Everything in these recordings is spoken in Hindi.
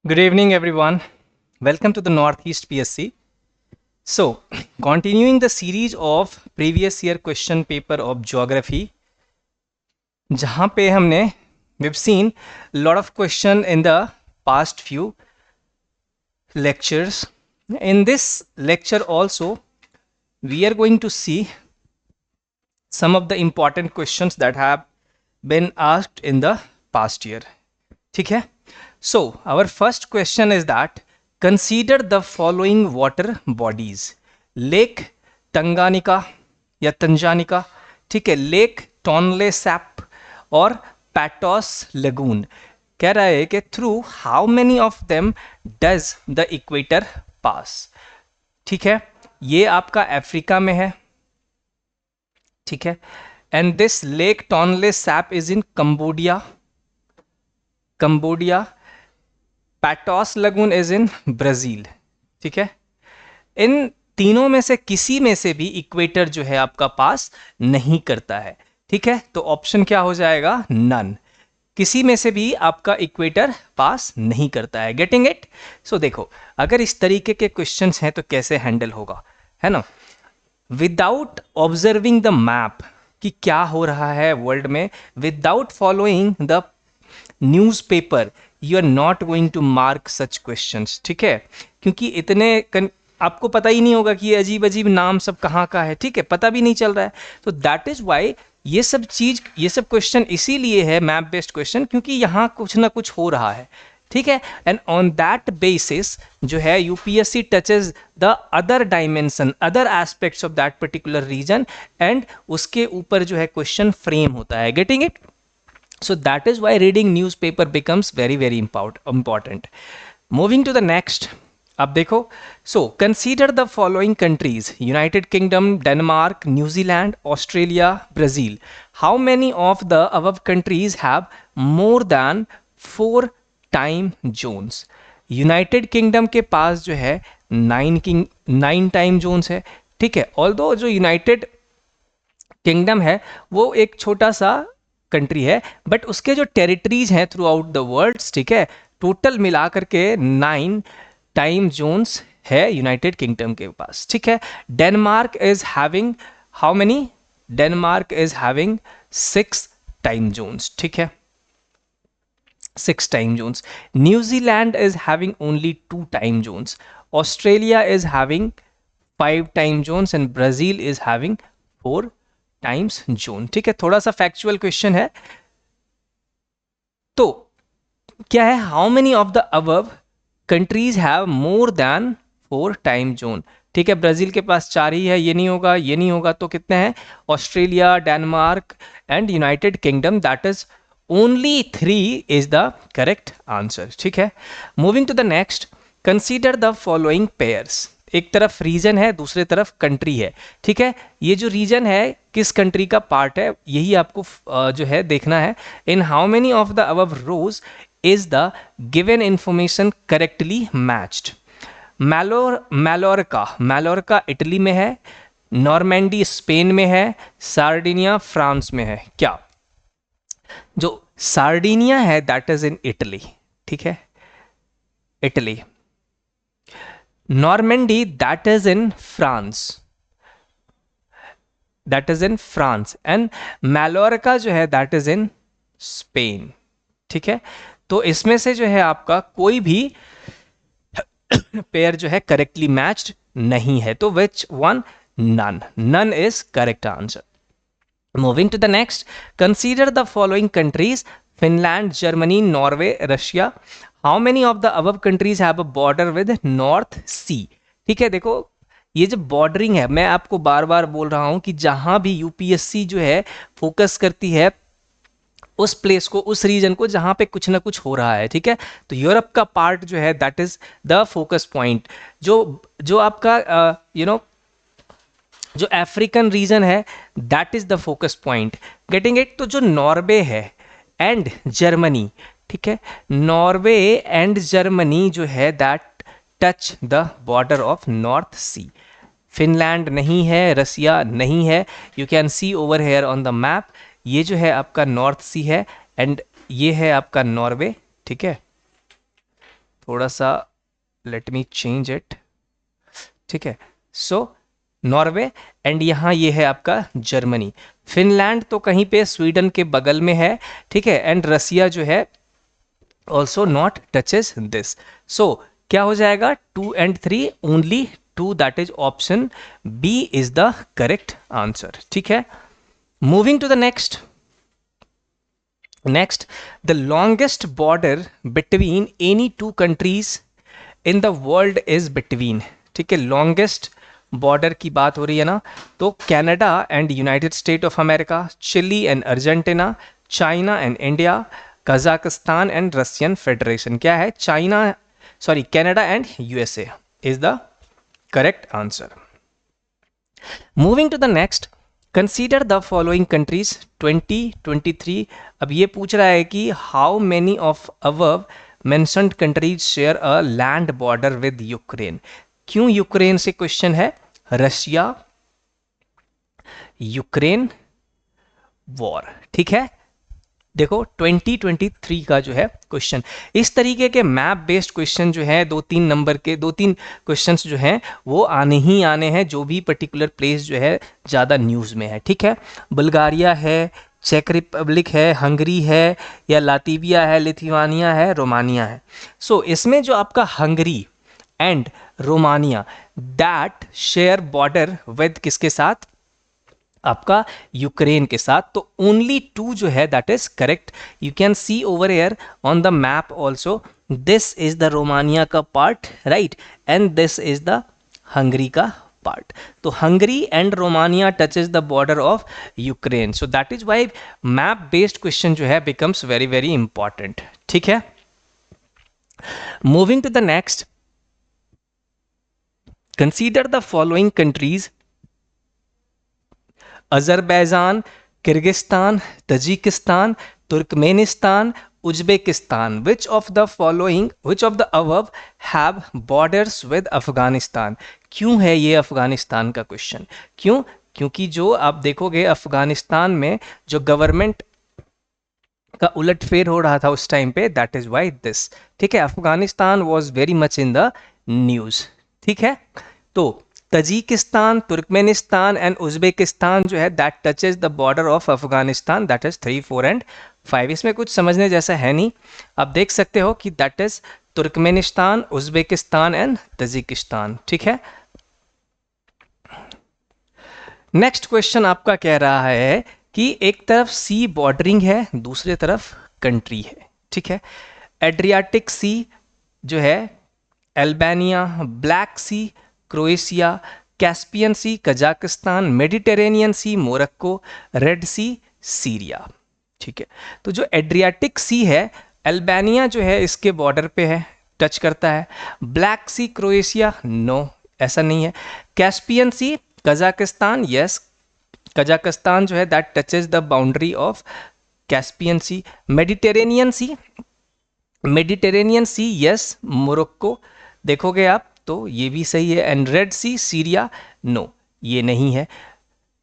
Good evening, everyone. Welcome to the Northeast PSC. So, continuing the series of previous year question paper of geography, जहाँ पे हमने we've seen lot of question in the past few lectures. In this lecture also, we are going to see some of the important questions that have been asked in the past year. ठीक है? So, our first question is that consider the following water bodies. Lake Tanganyika या तंजानिका, ठीक है, लेक टॉनले सैप और पैटोस लगून. कह रहा है कि through how many of them does the equator pass. ठीक है, ये आपका अफ्रीका में है. ठीक है, and this lake Tonle Sap is in Cambodia. Patos Lagoon is in Brazil. ठीक है, इन तीनों में से किसी में से भी इक्वेटर जो है आपका पास नहीं करता है. ठीक है, तो ऑप्शन क्या हो जाएगा? नन. किसी में से भी आपका इक्वेटर पास नहीं करता है. Getting it? सो देखो, अगर इस तरीके के क्वेश्चंस हैं तो कैसे हैंडल होगा, है ना. विदाउट ऑब्जर्विंग द मैप कि क्या हो रहा है वर्ल्ड में, without following the newspaper, you are not going to mark such questions. ठीक है, क्योंकि आपको पता ही नहीं होगा कि ये अजीब अजीब नाम सब कहाँ का है. ठीक है, पता भी नहीं चल रहा है. तो दैट इज वाई ये सब क्वेश्चन इसीलिए है मैप बेस्ड क्वेश्चन, क्योंकि यहाँ कुछ ना कुछ हो रहा है. ठीक है, एंड ऑन दैट बेसिस जो है UPSC touches the other dimension, other aspects of that particular region, and उसके ऊपर जो है क्वेश्चन फ्रेम होता है. Getting it? So that is why reading newspaper becomes very important. Moving to the next, अब देखो, so consider the following countries: United Kingdom, Denmark, New Zealand, Australia, Brazil. How many of the above countries have more than 4 time zones? United Kingdom के पास जो है 9 टाइम जोन्स है. ठीक है, ऑल्दो जो यूनाइटेड किंगडम है वो एक छोटा सा कंट्री है, बट उसके जो टेरिटरीज हैं थ्रू आउट द वर्ल्ड, ठीक है, टोटल मिला करके 9 टाइम जोन्स है यूनाइटेड किंगडम के पास. ठीक है, Denmark is having how many? Denmark is having 6 time zones. ठीक है, 6 time zones. New Zealand is having only 2 time zones. Australia is having 5 time zones and Brazil is having 4 times zone. ठीक है, थोड़ा सा फैक्चुअल क्वेश्चन है. तो क्या है? How many of the above countries have more than 4 time zone. ठीक है, ब्राजील के पास 4 ही है, ये नहीं होगा, ये नहीं होगा, तो कितने हैं? Australia, Denmark and United Kingdom, that is only 3 is the correct answer. ठीक है, moving to the next, consider the following pairs. एक तरफ रीजन है, दूसरे तरफ कंट्री है. ठीक है, ये जो रीजन है किस कंट्री का पार्ट है, यही आपको जो है देखना है. In how many of the above rows is the given information correctly matched? Mallorca Italy में है, नॉर्मेंडी स्पेन में है, सार्डिनिया फ्रांस में है. क्या? जो सार्डिनिया है दैट इज इन इटली. ठीक है, Italy. Normandy that is in France, and Mallorca जो है दैट इज इन स्पेन. ठीक है, तो इसमें से जो है आपका कोई भी पेयर जो है करेक्टली मैच्ड नहीं है. तो which one? None is correct answer. Moving to the next, consider the following countries: Finland, Germany, Norway, Russia. How many of the above countries have a border with North Sea? ठीक है, देखो ये जो बॉर्डरिंग है, मैं आपको बार बार बोल रहा हूं कि जहां भी यूपीएससी जो है फोकस करती है उस प्लेस को, उस रीजन को जहां पे कुछ ना कुछ हो रहा है. ठीक है, तो यूरोप का पार्ट जो है that is the focus point. जो आपका जो अफ्रीकन रीजन है that is the focus point. Getting it? तो जो नॉर्वे है एंड जर्मनी, ठीक है, नॉर्वे एंड जर्मनी जो है that touch the border of North Sea. Finland नहीं है, रसिया नहीं है. You can see over here on the map, ये जो है आपका नॉर्थ सी है एंड ये है आपका नॉर्वे. ठीक है, थोड़ा सा लेट मी चेंज इट, ठीक है। सो नॉर्वे, एंड यहाँ ये है आपका जर्मनी। फिनलैंड तो कहीं पे स्वीडन के बगल में है, ठीक है, एंड रसिया जो है also not touches this. So क्या हो जाएगा, 2 and 3 only 2, that is option B is the correct answer, ठीक है। Moving to the next, the longest border between any two countries in the world is between, ठीक है। लॉन्गेस्ट बॉर्डर की बात हो रही है ना, तो Canada and United State of America, Chile and Argentina, China and India, Kazakhstan and Russian Federation. क्या है, China, sorry, Canada and USA is the correct answer. Moving to the next, consider the following countries 2023। अब ये पूछ रहा है कि how many of above mentioned countries share a land border with Ukraine. क्यों यूक्रेन से क्वेश्चन है, रशिया यूक्रेन वॉर, ठीक है। देखो 2023 का जो है क्वेश्चन, इस तरीके के मैप बेस्ड क्वेश्चन जो है 2-3 नंबर के 2-3 क्वेश्चंस जो हैं वो आने ही आने हैं, जो भी पर्टिकुलर प्लेस जो है ज़्यादा न्यूज़ में है, ठीक है। बुल्गारिया है, चेक रिपब्लिक है, हंगरी है, या लातविया है, लिथुआनिया है, रोमानिया है। सो इसमें जो आपका Hungary and Romania, that share border with किसके साथ, आपका यूक्रेन के साथ। तो ओनली 2 जो है that is correct. You can see over air on the map also, this is the Romania का part, right, and this is the Hungary का पार्ट। तो Hungary and Romania touches the border of Ukraine, so that is why map based question जो है बिकम्स वेरी वेरी इंपॉर्टेंट, ठीक है। Moving to the next, consider the following countries, Azerbaijan, Kyrgyzstan, Tajikistan, Turkmenistan, Uzbekistan. Which of the following, which of the above have borders with Afghanistan. क्यों है ये अफगानिस्तान का क्वेश्चन, क्यों, क्योंकि जो आप देखोगे अफगानिस्तान में जो गवर्नमेंट का उलटफेर हो रहा था उस टाइम पे, दैट इज वाई दिस, ठीक है। Afghanistan was very much in the news, ठीक है। तो तजिकिस्तान, तुर्कमेनिस्तान एंड उज्बेकिस्तान जो है that touches the border of Afghanistan, that is 3, 4 and 5। इसमें कुछ समझने जैसा है नहीं, आप देख सकते हो कि that is Turkmenistan, Uzbekistan and Tajikistan, ठीक है। नेक्स्ट क्वेश्चन आपका कह रहा है कि एक तरफ सी बॉर्डरिंग है, दूसरी तरफ कंट्री है, ठीक है। एड्रियाटिक सी जो है अल्बानिया, ब्लैक सी Croatia, Caspian Sea Kazakhstan, Mediterranean सी मोरक्को, रेड सी सीरिया, ठीक है। तो जो एड्रियाटिक सी है, अल्बानिया जो है इसके बॉर्डर पे है, टच करता है। ब्लैक सी क्रोएशिया, नो, ऐसा नहीं है। Caspian Sea Kazakhstan, yes, Kazakhstan जो है that touches the boundary of Caspian Sea. Mediterranean Sea, yes, Morocco देखोगे आप तो ये भी सही है। And Red Sea Syria, no, ये नहीं है।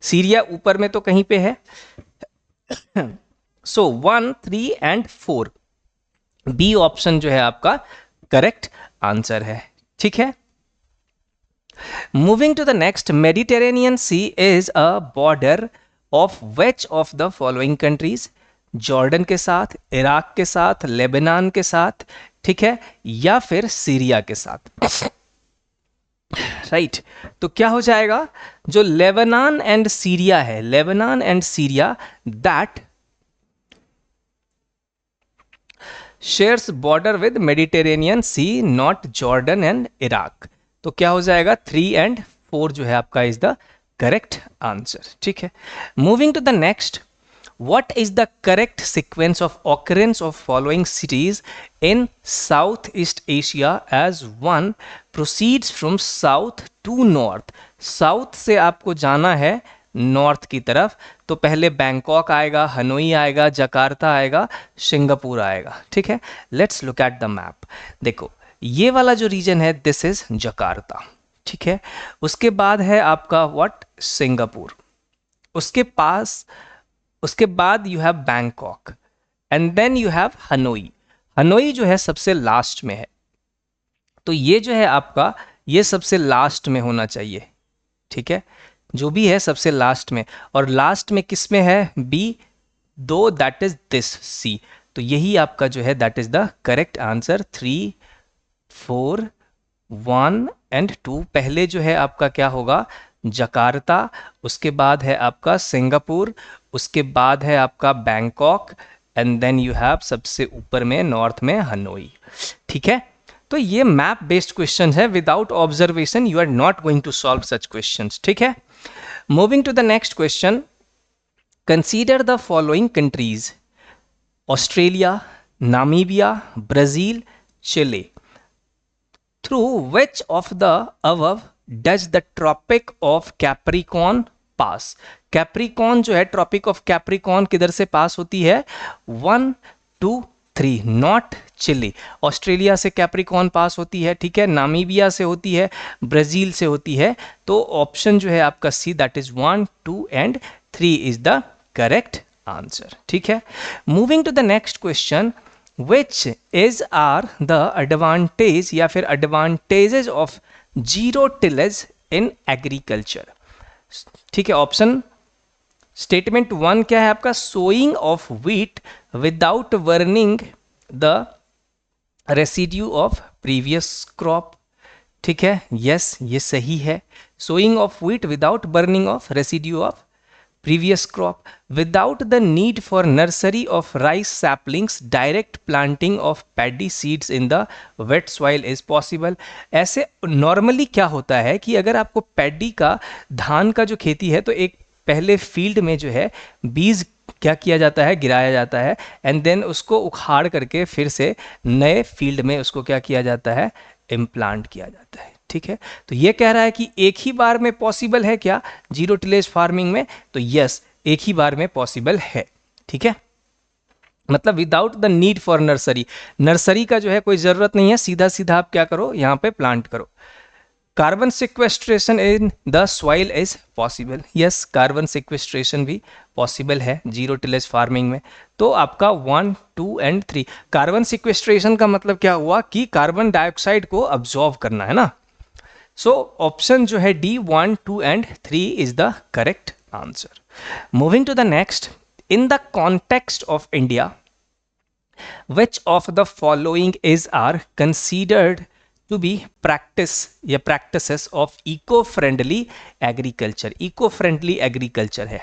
सीरिया ऊपर में तो कहीं पे है। सो 1, 3 एंड 4, बी ऑप्शन जो है आपका करेक्ट आंसर है, ठीक है। Moving to the next, Mediterranean Sea is a border of which of the following countries. Jordan के साथ, इराक के साथ, लेबनान के साथ, ठीक है, या फिर सीरिया के साथ, राइट। तो क्या हो जाएगा, जो लेबनान एंड सीरिया है, Lebanon and Syria that shares border with Mediterranean Sea, not Jordan and Iraq. तो क्या हो जाएगा, 3 एंड 4 जो है आपका इज द करेक्ट आंसर, ठीक है। Moving to the next, what is the correct sequence of occurrence of following cities in Southeast Asia as one proceeds from south to north। South से आपको जाना है नॉर्थ की तरफ, तो पहले बैंकॉक आएगा, हनोई आएगा, जकार्ता आएगा, सिंगापुर आएगा, ठीक है। Let's look at the map. देखो ये वाला जो रीजन है दिस इज जकार्ता, ठीक है। उसके बाद है आपका व्हाट, सिंगापुर, उसके बाद you have Bangkok, and then you have Hanoi. Hanoi जो है सबसे लास्ट में है, तो ये जो है आपका, ये सबसे लास्ट में होना चाहिए, ठीक है, जो भी है सबसे लास्ट में, और लास्ट में किस में है, बी, दो, दैट इज दिस सी। तो यही आपका जो है that is the correct answer. 3, 4, 1 and 2। पहले जो है आपका क्या होगा, जकार्ता, उसके बाद है आपका सिंगापुर, उसके बाद है आपका Bangkok, and then you have सबसे ऊपर में नॉर्थ में हनोई, ठीक है। तो ये मैप बेस्ड क्वेश्चन है, without observation you are not going to solve such questions, ठीक है। Moving to the next question, consider the following countries, Australia, Namibia, Brazil, Chile. Through which of the above does the Tropic of Capricorn pass? Capricorn जो है, ट्रॉपिक ऑफ कैप्रिकॉन किधर से पास होती है, 1, 2, 3, नॉट चिली। ऑस्ट्रेलिया से कैप्रिकॉन पास होती है, ठीक है, नामीबिया से होती है, ब्राजील से होती है। तो ऑप्शन जो है आपका C, that is 1, 2 and 3 is the correct answer, ठीक है। Moving to the next question, which is are the advantage या फिर advantages of zero tillage in agriculture, ठीक है। ऑप्शन स्टेटमेंट 1 क्या है आपका, sowing of wheat without burning the residue of previous crop, ठीक है, यस ये सही है। Sowing of wheat without burning of residue of previous crop, without the need for nursery of rice saplings, direct planting of paddy seeds in the wet soil is possible। ऐसे नॉर्मली क्या होता है कि अगर आपको पैडी का, धान का जो खेती है, तो एक पहले फील्ड में जो है बीज क्या किया जाता है, गिराया जाता है, एंड देन उसको उखाड़ करके फिर से नए फील्ड में उसको क्या किया जाता है, इम्प्लांट किया जाता है, ठीक है। तो ये कह रहा है कि एक ही बार में पॉसिबल है क्या जीरो टिलेज फार्मिंग में, तो यस एक ही बार में पॉसिबल है, ठीक है। मतलब without the need for nursery, nursery का जो है कोई जरूरत नहीं है, सीधा सीधा आप क्या करो, यहां पे प्लांट करो। Carbon sequestration in the soil is possible, yes carbon sequestration भी पॉसिबल है जीरो टिलेज फार्मिंग में। तो आपका 1, 2 एंड 3, कार्बन सिक्वेस्ट्रेशन का मतलब क्या हुआ कि कार्बन डाइऑक्साइड को अब्जॉर्व करना है ना। सो ऑप्शन जो है D, 1, 2 and 3 is the correct answer. Moving to the next, in the context of India which of the following is are considered to be practice या practices of eco-friendly agriculture? eco-friendly agriculture है,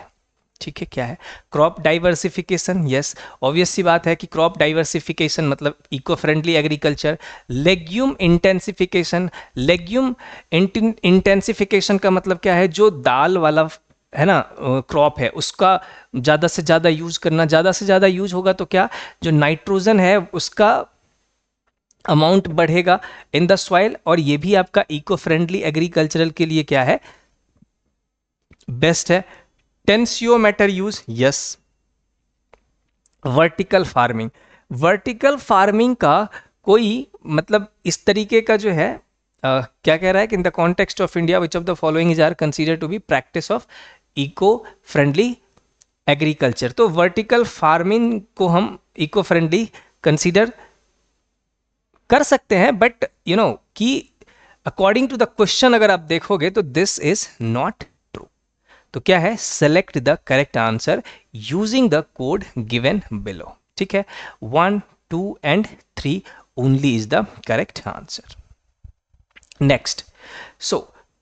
ठीक है, क्या है, क्रॉप डाइवर्सिफिकेशन, यस ऑब्वियस सी बात है कि क्रॉप डाइवर्सिफिकेशन मतलब eco friendly agriculture. Legume intensification, legume intensification का मतलब क्या है, जो दाल वाला है ना क्रॉप है उसका ज़्यादा से ज़्यादा यूज़ करना, ज़्यादा से ज़्यादा यूज होगा तो क्या, जो नाइट्रोजन है उसका अमाउंट बढ़ेगा इन द सॉइल, और ये भी आपका इको फ्रेंडली एग्रीकल्चरल के लिए क्या है, बेस्ट है। Tensiometer use, yes. Vertical farming, vertical farming का कोई मतलब इस तरीके का जो है क्या कह रहा है कि in the context of India which of the following is are consider to be practice of eco friendly agriculture. तो वर्टिकल फार्मिंग को हम इको फ्रेंडली कंसीडर कर सकते हैं, बट यू नो कि अकॉर्डिंग टू द क्वेश्चन अगर आप देखोगे तो दिस इज नॉट ट्रू। तो क्या है, select the correct answer using the code given below, ठीक है। 1, 2 and 3 only is the correct answer. Next, so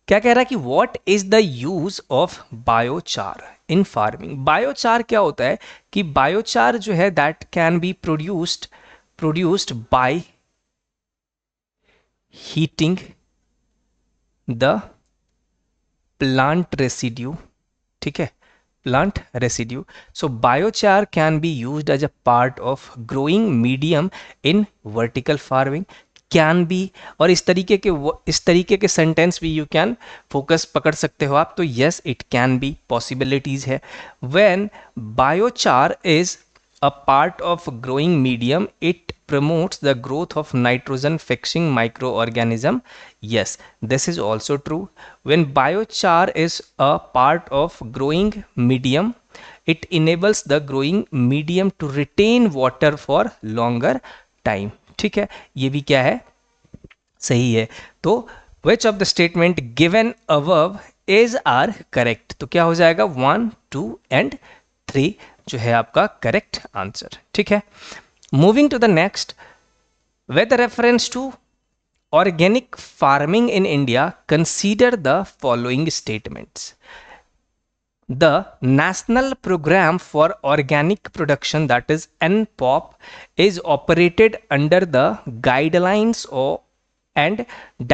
क्या कह रहा है कि what is the use of biochar in farming. Biochar क्या होता है कि बायोचार जो है that can be produced by heating the plant residue, ठीक है, plant residue. So biochar can be used as a part of growing medium in vertical farming. Can be, और इस तरीके के सेंटेंस भी यू कैन फोकस पकड़ सकते हो आप, तो yes it can be, possibilities है। When biochar is a part of growing medium, it promotes the growth of nitrogen fixing microorganism. Yes, this is also true. When biochar is a part of growing medium, it enables the growing medium to retain water for longer time. ठीक है, ये भी क्या है, सही है। तो which of the statement given above is are correct, तो क्या हो जाएगा 1, 2 एंड 3 जो है आपका करेक्ट आंसर। ठीक है, moving to the next, with reference to organic farming in India, consider the following statements. The National Program for Organic Production, that is NPOP, is operated under the guidelines and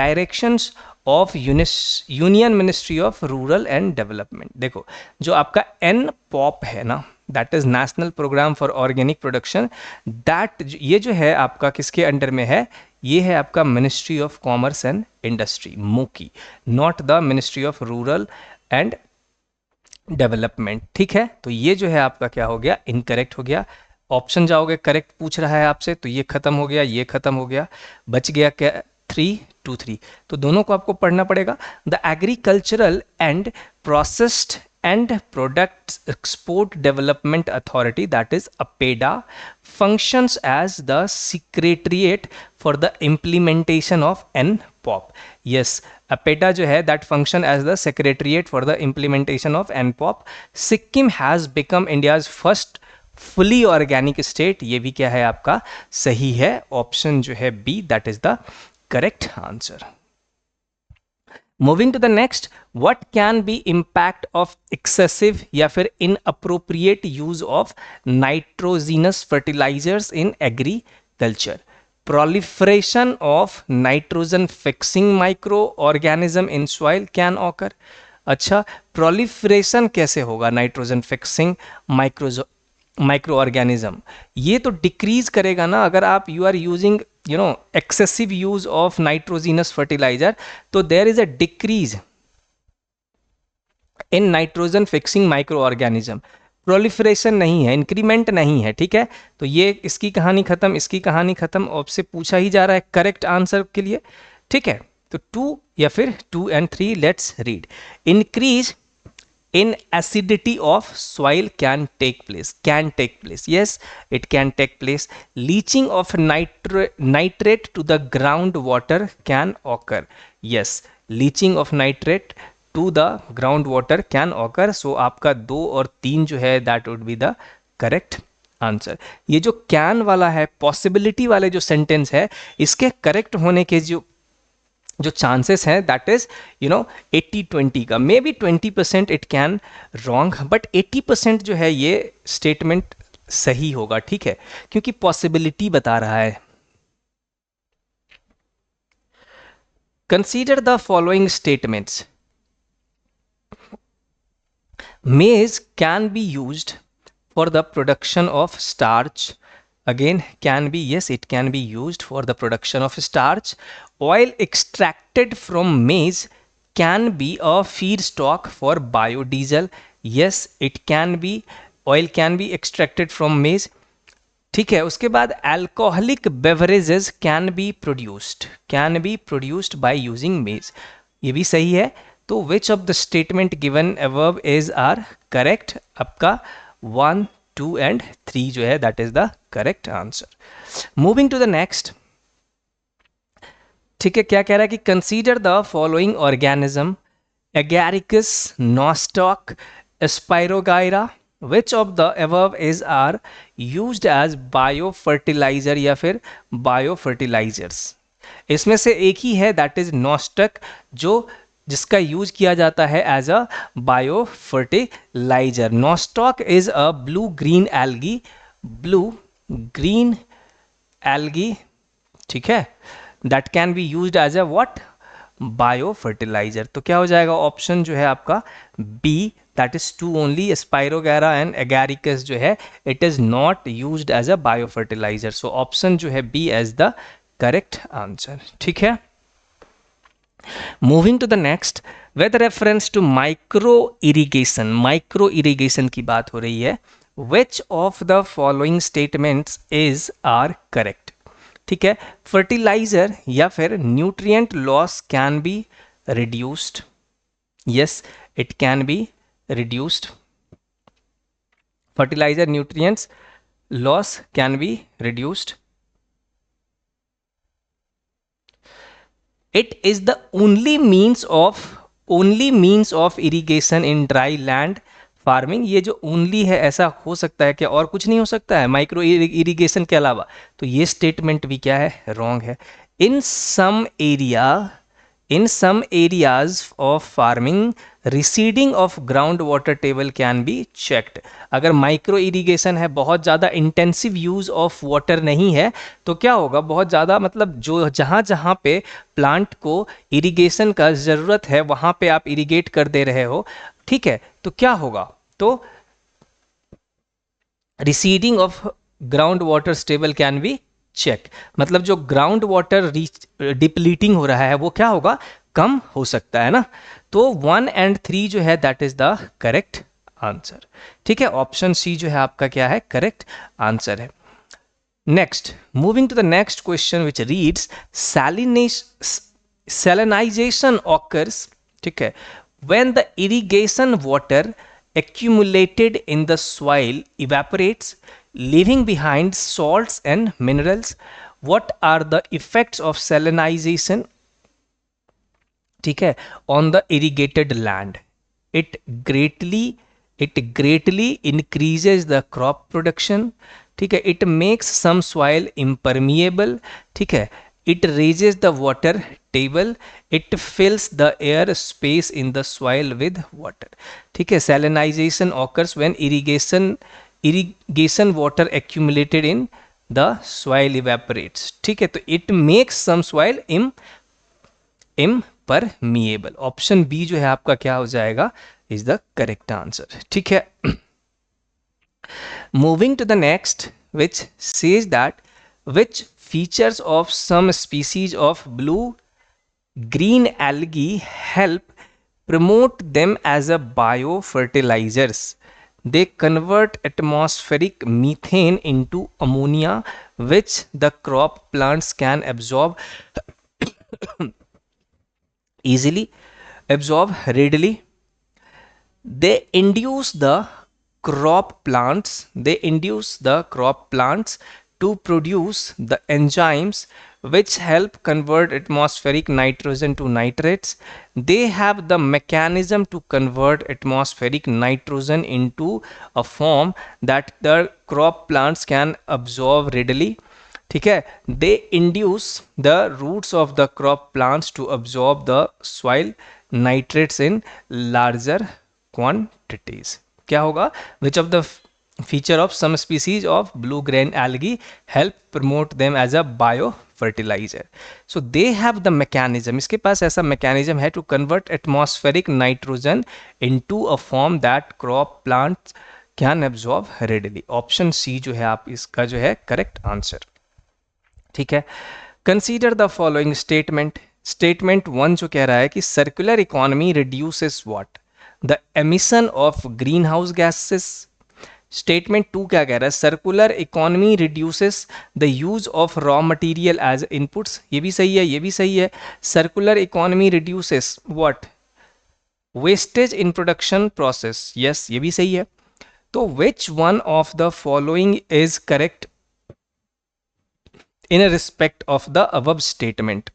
directions of Union Ministry of Rural and Development. देखो जो आपका NPOP है ना, that is National Programme for Organic Production, that ये जो है आपका किसके अंडर में है, ये है आपका Ministry of Commerce and Industry, मोकी, not the Ministry of Rural and Development. ठीक है, तो ये जो है आपका क्या हो गया, इनकरेक्ट हो गया। ऑप्शन जाओगे, करेक्ट पूछ रहा है आपसे, तो ये खत्म हो गया, ये खत्म हो गया, बच गया क्या 3, 2, 3, तो दोनों को आपको पढ़ना पड़ेगा। The agricultural and processed and Products Export Development Authority, that is APEDA, functions as the secretariat for the implementation of NPOP. Yes, APEDA जो है that function as the secretariat for the implementation of NPOP. Sikkim has become India's first fully organic state. ये भी क्या है आपका सही है, ऑप्शन जो है B, that is the correct answer. Moving to the next, what can be impact of excessive या फिर inappropriate use of nitrogenous fertilizers in agriculture? Proliferation of nitrogen fixing microorganism in soil can occur. अच्छा, proliferation कैसे होगा नाइट्रोजन फिक्सिंग माइक्रो ऑर्गेनिज्म, ये तो डिक्रीज करेगा ना अगर आप you are using excessive use of nitrogenous fertilizer, तो there is a decrease in nitrogen fixing microorganism. Proliferation नहीं है, इंक्रीमेंट नहीं है। ठीक है, तो ये इसकी कहानी खत्म, इसकी कहानी खत्म, आपसे पूछा ही जा रहा है करेक्ट आंसर के लिए। ठीक है, तो 2 या फिर 2 and 3, let's read. Increase in acidity of soil can take place. Yes, it can take place. Leaching of nitrate to the groundwater can occur. Yes, leaching of nitrate to the groundwater can occur. So आपका 2 और 3 जो है that would be the correct answer. ये जो कैन वाला है, पॉसिबिलिटी वाले जो सेंटेंस है, इसके करेक्ट होने के जो चांसेस हैं दैट इज 80-20 का, may be 20% it can wrong, but 80% जो है ये स्टेटमेंट सही होगा। ठीक है, क्योंकि पॉसिबिलिटी बता रहा है। Consider the following statements. Maize can be used for the production of starch, again can be, yes, it can be used for the production of starch. Oil extracted from maize can be a feedstock for biodiesel. Yes, it can be, oil can be extracted from maize. ठीक है, उसके बाद alcoholic beverages can be produced by using maize, ये भी सही है। तो which of the statement given above is are correct? आपका 1, 2 and 3 जो है that is the correct answer. Moving to the next, ठीक है, क्या कह रहा है कि consider the following organism: Agaricus, Nostoc, Spirogyra. Which of the above is are used as biofertilizer या फिर biofertilizers? इसमें से एक ही है that is Nostoc, जिसका यूज किया जाता है as a bio fertiliser. Nostoc is a blue green algae, ठीक है, that can be used as a what, bio fertiliser. तो क्या हो जाएगा ऑप्शन जो है आपका B, that is 2 only. Spirogyra and Agaricus जो है it is not used as a bio fertiliser. So option जो है B as the correct answer. ठीक है, moving to the next, with reference to micro irrigation की बात हो रही है। Which of the following statements is are correct? ठीक है, फर्टिलाइजर या फिर nutrient loss can be reduced. Yes, it can be reduced. Fertiliser nutrients loss can be reduced. It is the only means of irrigation in dry land farming. ये जो ओनली है, ऐसा हो सकता है कि और कुछ नहीं हो सकता है माइक्रो इरिगेशन के अलावा? तो ये स्टेटमेंट भी क्या है, रॉन्ग है। In some area in some areas of farming receding of groundwater table can be checked। अगर माइक्रो इरिगेशन है, बहुत ज़्यादा इंटेंसिव यूज़ ऑफ वाटर नहीं है, तो क्या होगा, बहुत ज़्यादा मतलब जो जहाँ जहाँ पे प्लांट को इरिगेशन का ज़रूरत है वहाँ पे आप इरिगेट कर दे रहे हो, ठीक है, तो क्या होगा, तो receding of ground water stable can be check, मतलब जो ग्राउंड वाटर डिप्लीटिंग हो रहा है वो क्या होगा, कम हो सकता है ना। तो 1 और 3 जो है that is the correct answer. ठीक है, ऑप्शन सी जो है आपका क्या है, करेक्ट आंसर है। Next, moving to the next question which reads salinization occurs, ठीक है, when the irrigation water accumulated in the soil evaporates, leaving behind salts and minerals. What are the effects of salinization, ठीक है, on the irrigated land? It greatly increases the crop production, ठीक है, it makes some soil impermeable, ठीक है, it raises the water table, it fills the air space in the soil with water, ठीक है। salinization occurs when irrigation water accumulated in the soil evaporates, ठीक है, तो it makes some soil impermeable। Option B जो है आपका क्या हो जाएगा, इज द करेक्ट आंसर। ठीक है, moving to the next which says that which features of some species of blue green algae help promote them as a biofertilizers. They convert atmospheric methane into ammonia, which the crop plants can easily absorb readily. They induce the crop plants to produce the enzymes which help convert atmospheric nitrogen to nitrates. They have the mechanism to convert atmospheric nitrogen into a form that the crop plants can absorb readily, ठीक है। They induce the roots of the crop plants to absorb the soil nitrates in larger quantities. क्या होगा, which of the feature of some species of blue green algae help promote them as a bio fertiliser. So they have the mechanism, इसके पास ऐसा मैकेनिज्म है to convert atmospheric nitrogen into a form that crop plants can absorb readily. Option C जो है आप इसका जो है करेक्ट आंसर। ठीक है, consider the following statement. Statement 1 जो कह रहा है कि circular economy reduces what, the emission of greenhouse gases. Statement 2 क्या कह रहा है, circular economy reduces the use of raw material as inputs. ये भी सही है, ये भी सही है। Circular economy reduces what, wastage in production process. Yes, ये भी सही है। तो which one of the following is correct in respect of the above statement?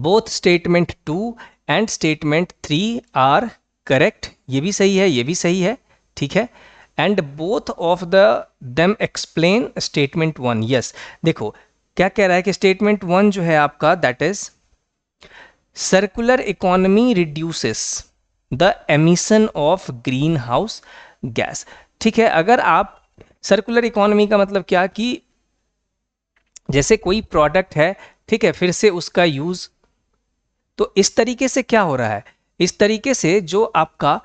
Both statement 2 and statement 3 are correct. ये भी सही है, ये भी सही है, ठीक है। and both of them explain statement 1. yes, देखो क्या कह रहा है कि statement 1 जो है आपका that is circular economy reduces the emission of greenhouse gas, ठीक है। अगर आप सर्कुलर इकोनॉमी का मतलब क्या कि जैसे कोई प्रोडक्ट है, ठीक है, फिर से उसका यूज, तो इस तरीके से क्या हो रहा है, इस तरीके से जो आपका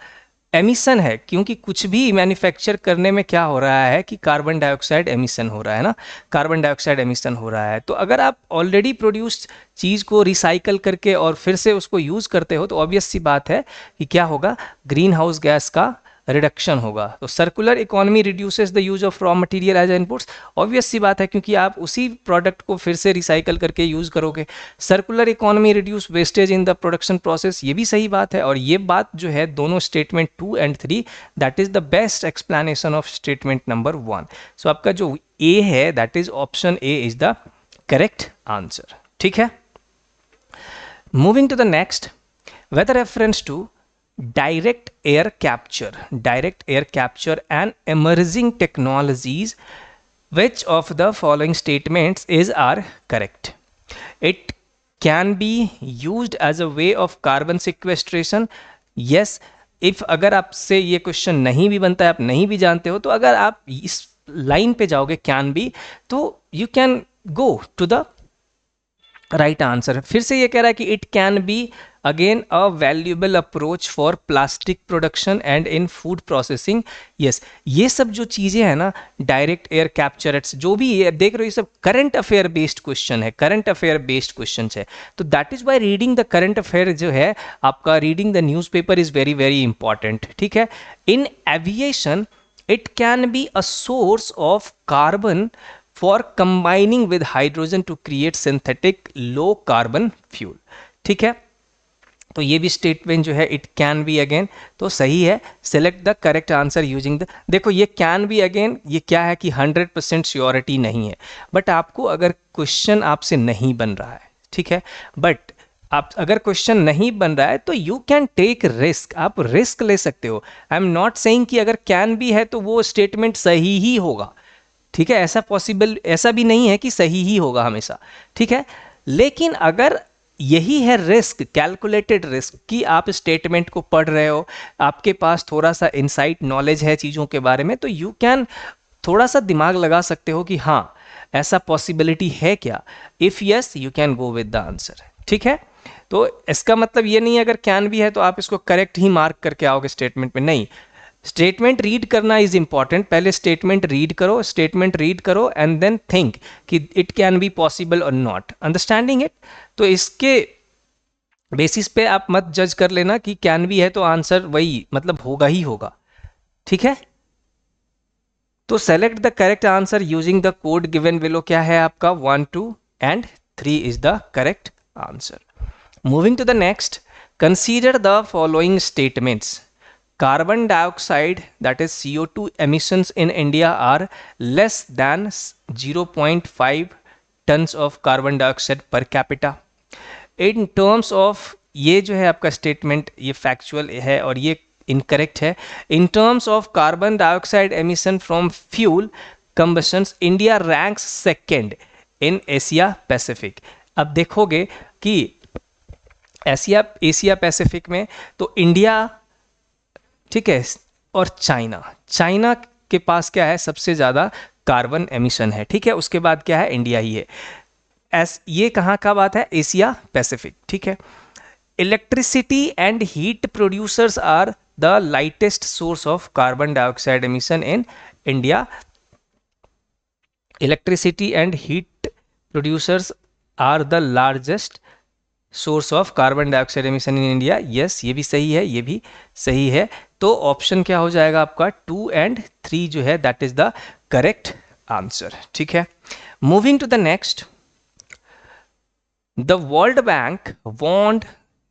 एमिशन है, क्योंकि कुछ भी मैन्युफैक्चर करने में क्या हो रहा है कि कार्बन डाइऑक्साइड एमिशन हो रहा है ना, कार्बन डाइऑक्साइड एमिशन हो रहा है। तो अगर आप ऑलरेडी प्रोड्यूस चीज़ को रिसाइकल करके और फिर से उसको यूज़ करते हो तो ऑब्वियस सी बात है कि क्या होगा, ग्रीन हाउस गैस का रिडक्शन होगा। तो circular economy reduces the use of raw material as inputs, obvious सी बात है क्योंकि आप उसी प्रोडक्ट को फिर से रिसाइकल करके यूज करोगे। Circular economy reduce wastage in the production process, ये भी सही बात है। और ये बात जो है दोनों स्टेटमेंट 2 और 3 that is the best explanation of statement number 1। सो आपका जो ए है that is option A is the correct answer. ठीक है, Moving to the next, with reference to direct air capture and emerging technologies, which of the following statements are correct? It can be used as a way of carbon sequestration. Yes, if अगर आपसे ये क्वेश्चन नहीं भी बनता है, आप नहीं भी जानते हो, तो अगर आप इस लाइन पे जाओगे कैन बी, तो you can go to the right answer. फिर से ये कह रहा है कि it can be again a valuable approach for plastic production and in food processing. Yes, ये सब जो चीज़ें हैं ना, डायरेक्ट एयर कैप्चर, जो भी ये देख रहे हो, ये सब करंट अफेयर बेस्ड क्वेश्चन है, करंट अफेयर बेस्ड क्वेश्चन है। तो that is Y reading the current affair जो है आपका, reading the newspaper is very very important. ठीक है, इन aviation it can be a source of carbon for combining with hydrogen to create synthetic low carbon fuel। ठीक है, तो ये भी स्टेटमेंट जो है इट कैन बी अगेन तो सही है। Select the correct answer using the, देखो ये कैन बी अगेन, ये क्या है कि 100% श्योरिटी नहीं है, बट आपको अगर क्वेश्चन आपसे नहीं बन रहा है, ठीक है, बट आप अगर क्वेश्चन नहीं बन रहा है तो यू कैन टेक रिस्क, आप रिस्क ले सकते हो। आई एम नॉट सेइंग कि अगर कैन बी है तो वो स्टेटमेंट सही ही होगा, ठीक है, ऐसा पॉसिबल, ऐसा भी नहीं है कि सही ही होगा हमेशा, ठीक है, लेकिन अगर यही है रिस्क, कैलकुलेटेड रिस्क, कि आप स्टेटमेंट को पढ़ रहे हो, आपके पास थोड़ा सा इनसाइट नॉलेज है चीज़ों के बारे में, तो यू कैन थोड़ा सा दिमाग लगा सकते हो कि हाँ ऐसा पॉसिबिलिटी है क्या। If yes you can go with the answer. ठीक है, तो इसका मतलब ये नहीं है अगर कैन भी है तो आप इसको करेक्ट ही मार्क करके आओगे स्टेटमेंट में, नहीं, स्टेटमेंट रीड करना इज इंपॉर्टेंट। पहले स्टेटमेंट रीड करो एंड देन थिंक कि इट कैन बी पॉसिबल और नॉट, अंडरस्टैंडिंग इट। तो इसके बेसिस पे आप मत जज कर लेना कि कैन बी है तो आंसर वही मतलब होगा ही होगा। ठीक है, तो select the correct answer using the code given below. क्या है आपका 1, 2 and 3 is the correct answer. Moving to the next, consider the following statements. Carbon dioxide, that is CO2 emissions in India are less than 0.5 tons of carbon dioxide per capita. In terms of, ये जो है आपका स्टेटमेंट ये फैक्चुअल है और ये इनकरेक्ट है। In terms of carbon dioxide emission from fuel combustions, India ranks second in Asia Pacific। अब देखोगे कि एशिया पैसिफिक में तो इंडिया, ठीक है, और चाइना के पास क्या है, सबसे ज़्यादा कार्बन एमिशन है। ठीक है, उसके बाद क्या है, इंडिया ही है। ये कहाँ का बात है, एशिया पैसिफिक। ठीक है, electricity and heat producers are the lightest source of carbon dioxide emission in India. Electricity and heat producers are the largest source of carbon dioxide emission in India. Yes, ये भी सही है, ये भी सही है। तो ऑप्शन क्या हो जाएगा आपका 2 and 3 जो है that is the correct answer. ठीक है, moving to the next, the World Bank want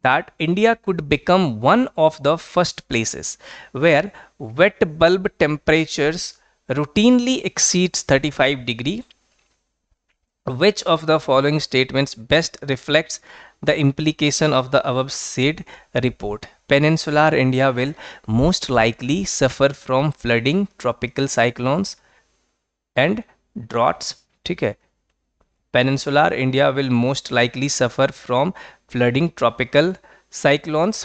that India could become one of the first places where wet bulb temperatures routinely exceeds 35 degree. Which of the following statements best reflects the implication of the above said report? Peninsular India will most likely suffer from flooding, tropical cyclones and droughts. ठीक है, Peninsular India will most likely suffer from flooding, tropical cyclones,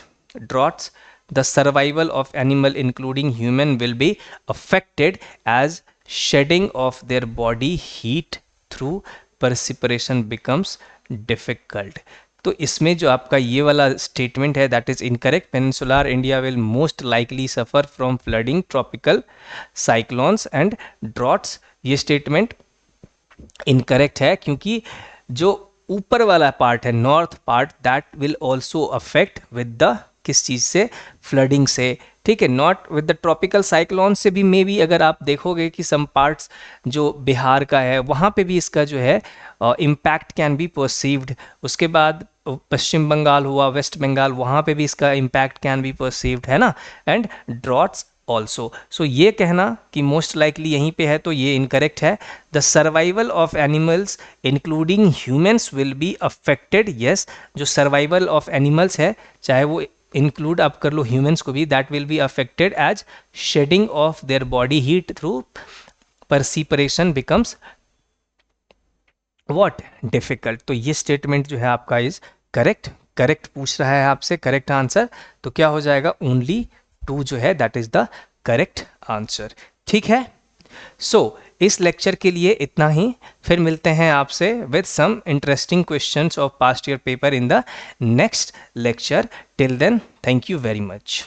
droughts. The survival of animal including human will be affected as shedding of their body heat through perspiration becomes difficult. तो इसमें जो आपका ये वाला स्टेटमेंट है that is incorrect. Peninsular India will most likely suffer from flooding, tropical cyclones and droughts, ये स्टेटमेंट इनकरेक्ट है क्योंकि जो ऊपर वाला पार्ट है, north part, that will also affect with the किस चीज़ से, फ्लडिंग से। ठीक है, not with the tropical cyclone से भी मे बी अगर आप देखोगे कि सम पार्ट्स जो बिहार का है वहाँ पे भी इसका जो है इम्पैक्ट कैन बी परसीव्ड। उसके बाद पश्चिम बंगाल हुआ, वेस्ट बंगाल, वहाँ पे भी इसका इम्पैक्ट कैन बी परसीव्ड, है ना। And droughts also. सो ये कहना कि मोस्ट लाइकली यहीं पे है तो ये इनकरेक्ट है। The survival of animals including humans will be affected. Yes, जो सर्वाइवल ऑफ एनिमल्स है, चाहे वो इंक्लूड आप कर लो ह्यूमन्स को भी, that will be affected as shedding of their body heat through perspiration becomes what difficult. तो ये स्टेटमेंट जो है आपका इज करेक्ट। करेक्ट पूछ रहा है आपसे, करेक्ट आंसर, तो क्या हो जाएगा, ओनली 2 जो है that is the correct answer. ठीक है, सो इस लेक्चर के लिए इतना ही। फिर मिलते हैं आपसे with some interesting questions of past year paper in the next lecture. Till then, thank you very much.